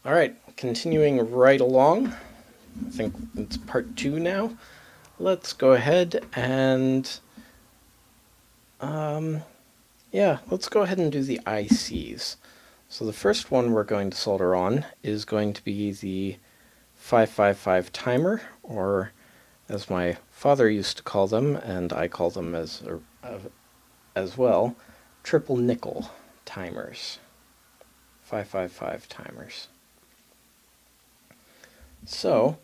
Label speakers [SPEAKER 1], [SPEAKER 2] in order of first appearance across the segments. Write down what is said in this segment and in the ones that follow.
[SPEAKER 1] All right, continuing right along. I think it's part 2 now. Let's go ahead and, let's go ahead and do the ICs. So the first one we're going to solder on is going to be the 555 timer, or as my father used to call them, and I call them as well, triple nickel timers. 555 timers. So,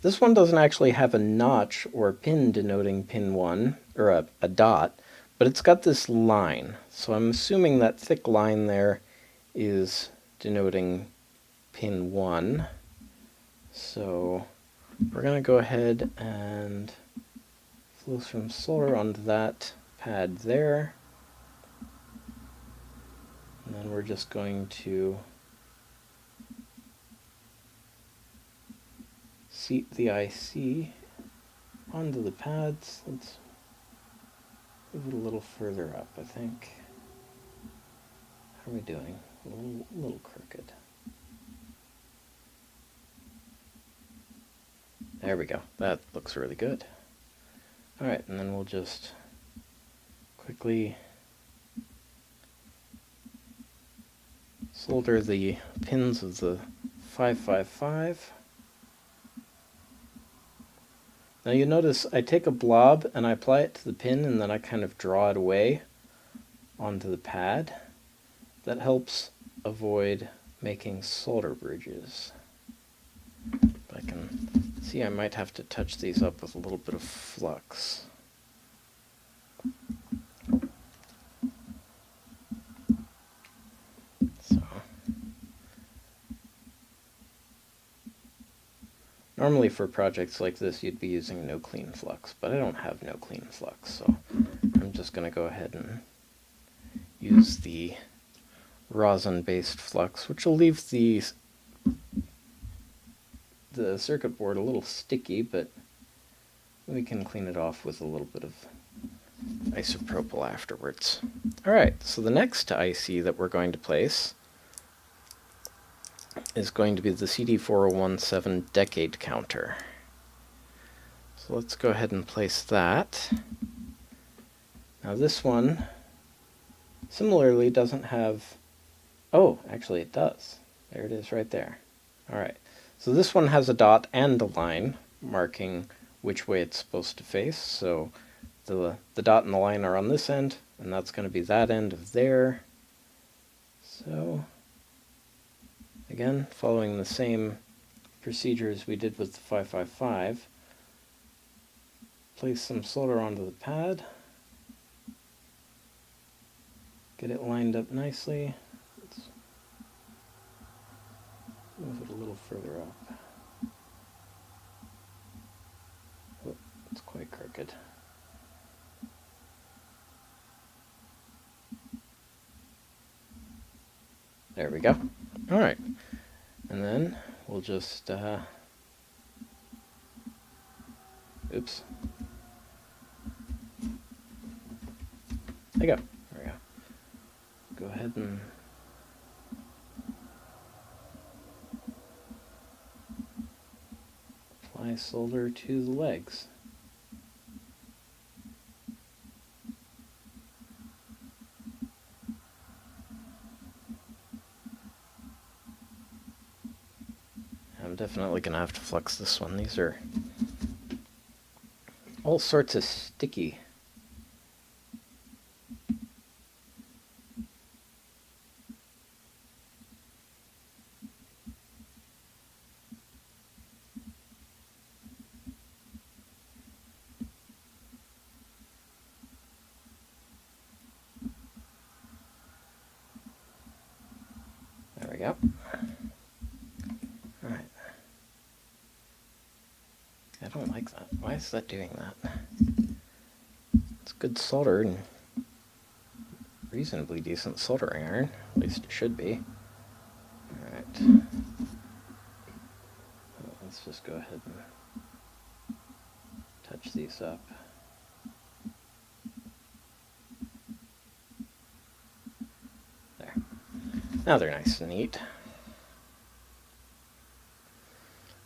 [SPEAKER 1] this one doesn't actually have a notch or a pin denoting pin 1, or a dot, but it's got this line. So I'm assuming that thick line there is denoting pin 1. So we're going to go ahead and flow some solder onto that pad there. And then we're just going to seat the IC onto the pads. Let's move it a little further up, I think. How are we doing? A little crooked. There we go. That looks really good. Alright, and then we'll just quickly solder the pins of the 555. Now you notice I take a blob and I apply it to the pin and then I kind of draw it away onto the pad. That helps avoid making solder bridges. I can see I might have to touch these up with a little bit of flux. So normally for projects like this you'd be using no clean flux, but I don't have no clean flux, so I'm just going to go ahead and use the rosin-based flux, which will leave the circuit board a little sticky, but we can clean it off with a little bit of isopropyl afterwards. Alright, so the next IC that we're going to place is going to be the CD4017 decade counter. So let's go ahead and place that. Now this one similarly doesn't have... Oh, actually it does. There it is right there. Alright, so this one has a dot and a line marking which way it's supposed to face. So the dot and the line are on this end, and that's going to be that end of there. So again, following the same procedure as we did with the 555, place some solder onto the pad, get it lined up nicely. Let's move it a little further up. Oh, it's quite crooked. There we go. Alright, and then we'll just, oops. There you go. There we go. Go ahead and apply solder to the legs. I'm definitely going to have to flux this one. These are all sorts of sticky. There we go. Alright. I don't like that. Why is that doing that? It's good solder and reasonably decent soldering iron. At least it should be. Alright. Let's just go ahead and touch these up. There. Now they're nice and neat.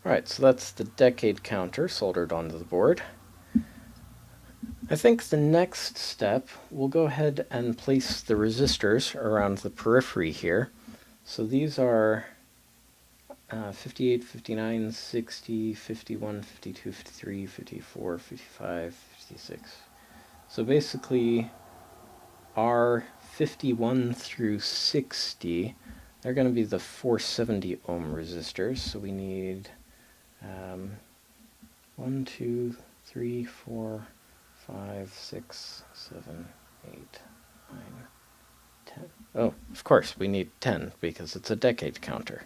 [SPEAKER 1] Alright, so that's the decade counter soldered onto the board. I think the next step, we'll go ahead and place the resistors around the periphery here. So these are 58, 59, 60, 51, 52, 53, 54, 55, 56. So basically R51 through 60, they're going to be the 470 ohm resistors. So we need 1, 2, 3, 4, 5, 6, 7, 8, 9, 10. Oh, of course, we need 10 because it's a decade counter.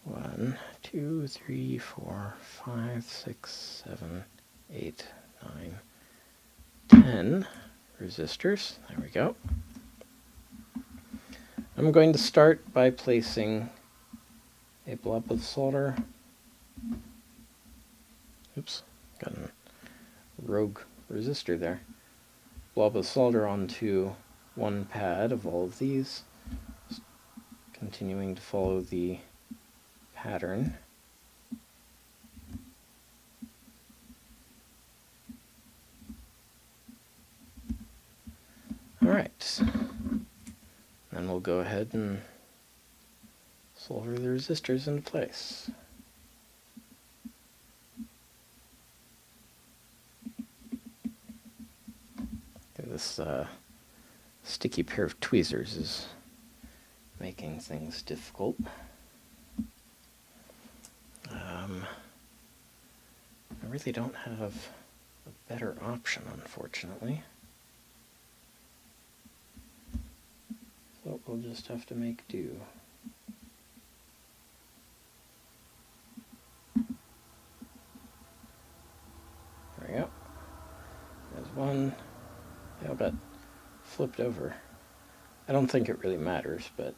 [SPEAKER 1] 1, 2, 3, 4, 5, 6, 7, 8, 9, 10 resistors. There we go. I'm going to start by placing a blob of solder. Oops, got a rogue resistor there. Blob of solder onto one pad of all of these, just continuing to follow the pattern. Alright, then we'll go ahead and solder the resistors into place. This sticky pair of tweezers is making things difficult. I really don't have a better option, unfortunately. So we'll just have to make do. There we go. There's one. Yeah, but flipped over. I don't think it really matters, but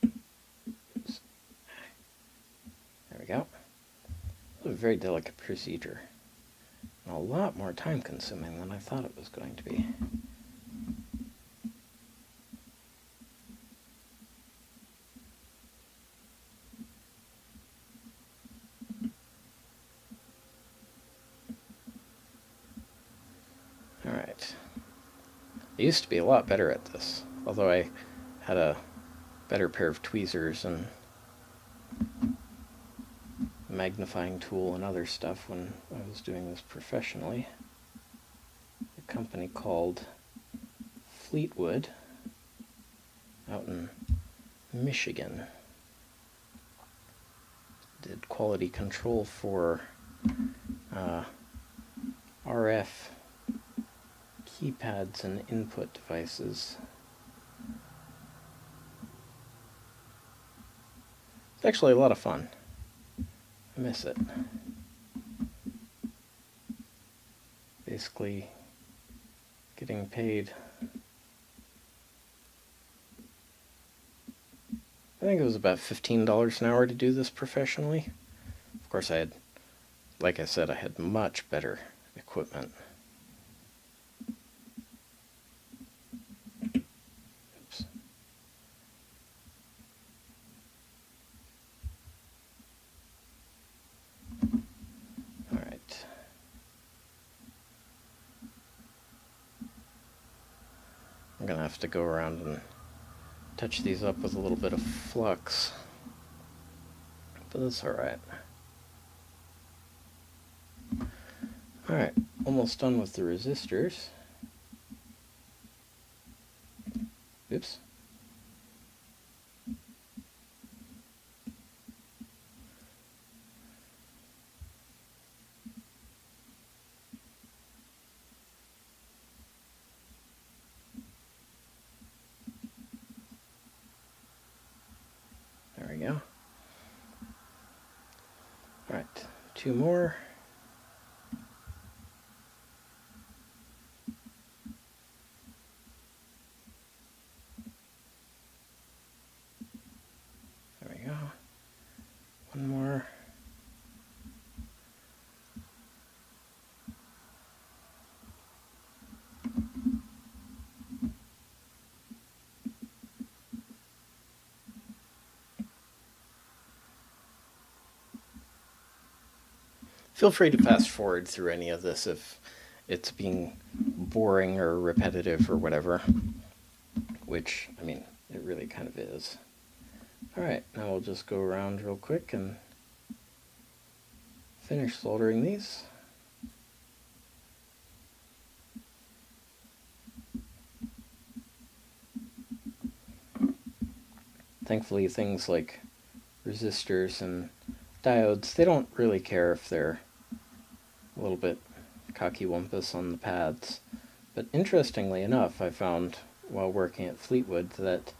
[SPEAKER 1] there we go. It was a very delicate procedure, and a lot more time consuming than I thought it was going to be. Alright. I used to be a lot better at this, although I had a better pair of tweezers and magnifying tool and other stuff when I was doing this professionally. A company called Fleetwood out in Michigan did quality control for RF keypads and input devices. It's actually a lot of fun. I miss it. Basically getting paid, I think it was about $15 an hour to do this professionally. Of course, I had, like I said, I had much better equipment. Oops. All right. I'm gonna have to go around and touch these up with a little bit of flux, but that's alright. Alright, almost done with the resistors. Oops. There we go. Alright, two more. There we go. One more. feel free to fast forward through any of this if it's being boring or repetitive or whatever, which, I mean, it really kind of is. Alright, now we'll just go around real quick and finish soldering these. Thankfully, things like resistors and diodes, they don't really care if they're a little bit cocky-wumpus on the pads. But interestingly enough, I found while working at Fleetwood that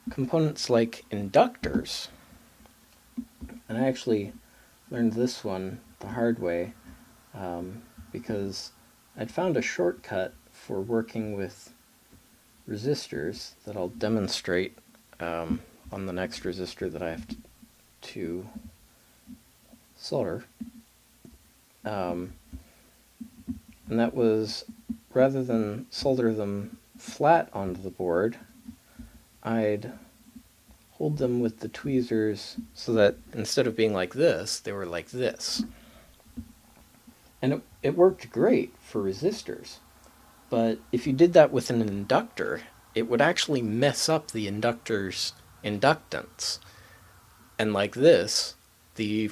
[SPEAKER 1] components like inductors, and I actually learned this one the hard way because I'd found a shortcut for working with resistors that I'll demonstrate on the next resistor that I have to solder. And that was, rather than solder them flat onto the board, I'd hold them with the tweezers so that instead of being like this, they were like this. And it worked great for resistors. But if you did that with an inductor, it would actually mess up the inductor's inductance. And like this, the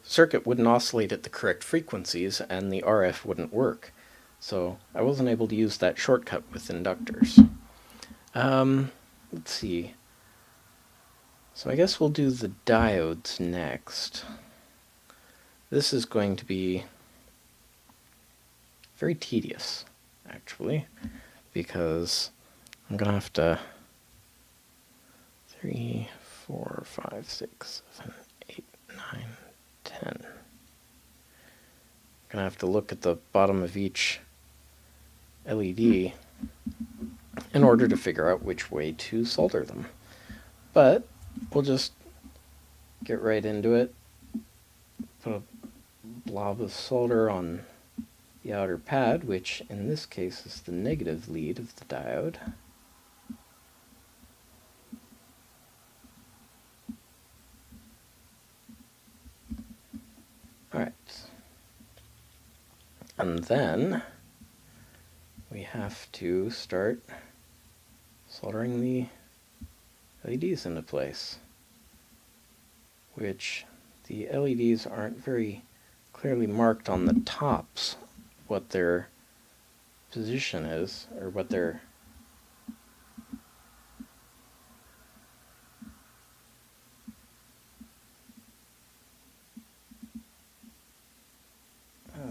[SPEAKER 1] circuit wouldn't oscillate at the correct frequencies and the RF wouldn't work. So I wasn't able to use that shortcut with inductors. Let's see. So I guess we'll do the diodes next. This is going to be very tedious, actually, because I'm going to have to 3, 4, 5, 6, 7, 8, 9, 10. I'm going to have to look at the bottom of each LED in order to figure out which way to solder them. But we'll just get right into it. Put a blob of solder on the outer pad, which in this case is the negative lead of the diode. Alright. And then we have to start soldering the LEDs into place, which the LEDs aren't very clearly marked on the tops what their position is, or what their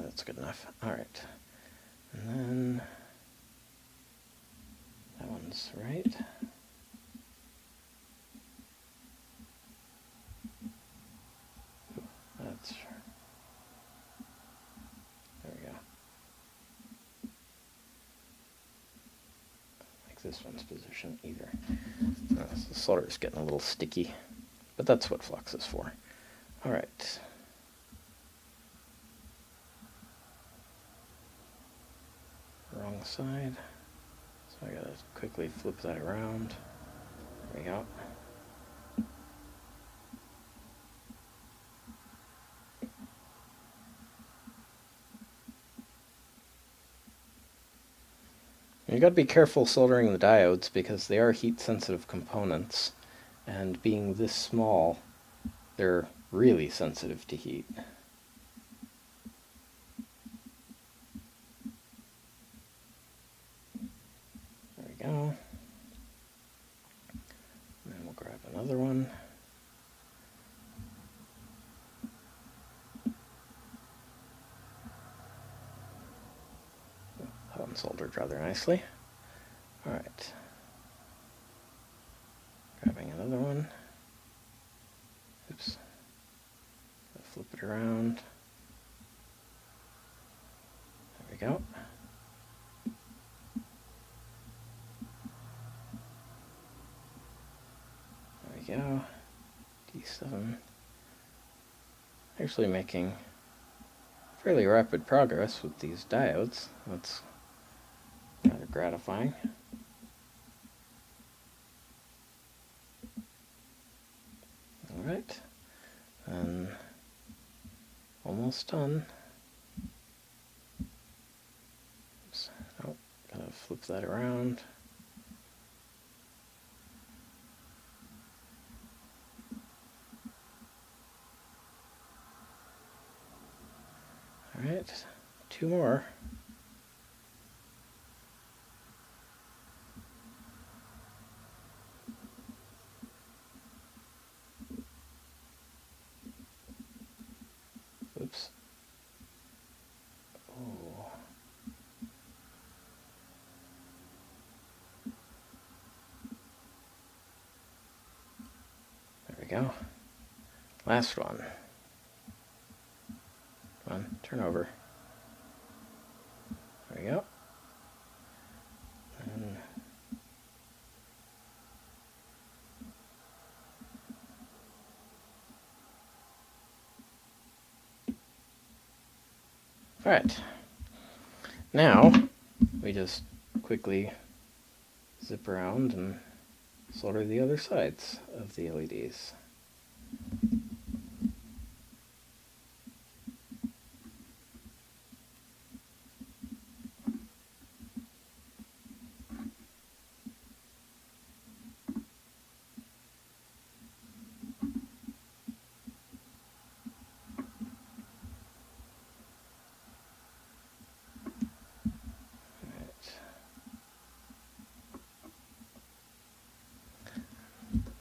[SPEAKER 1] that's good enough. Alright. And then that one's right. That's, there we go. Like this one's position either. The solder is getting a little sticky, but that's what flux is for. Alright. Wrong side. So I gotta quickly flip that around. There we go. You got to be careful soldering the diodes because they are heat-sensitive components, and being this small, they're really sensitive to heat. There we go. And then we'll grab another one. That one soldered rather nicely. Alright. Grabbing another one. Oops. Flip it around. There we go. There we go. D7. Actually making fairly rapid progress with these diodes. That's rather gratifying. Alright. And Almost done. Oops. Oh, gotta flip that around. All right, 2 more. Oops. Oh. There we go. Last one. Come on, turn over. There we go. And all right. Now we just quickly zip around and solder the other sides of the LEDs.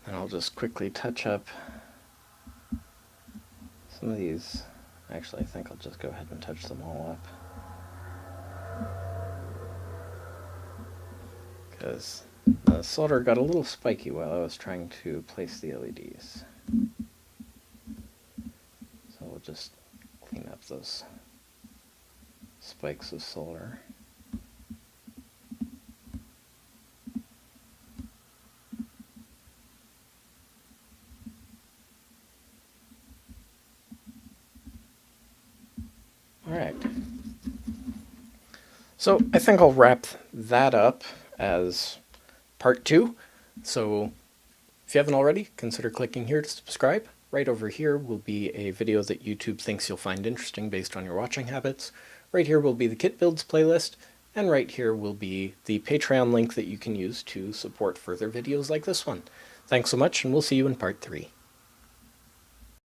[SPEAKER 1] And I'll just quickly touch up some of these. Actually, I think I'll just go ahead and touch them all up, because the solder got a little spiky while I was trying to place the LEDs. So we'll just clean up those spikes of solder. All right. So I think I'll wrap that up as part 2. So if you haven't already, consider clicking here to subscribe. Right over here will be a video that YouTube thinks you'll find interesting based on your watching habits. Right here will be the Kit Builds playlist, and right here will be the Patreon link that you can use to support further videos like this one. Thanks so much, and we'll see you in part 3.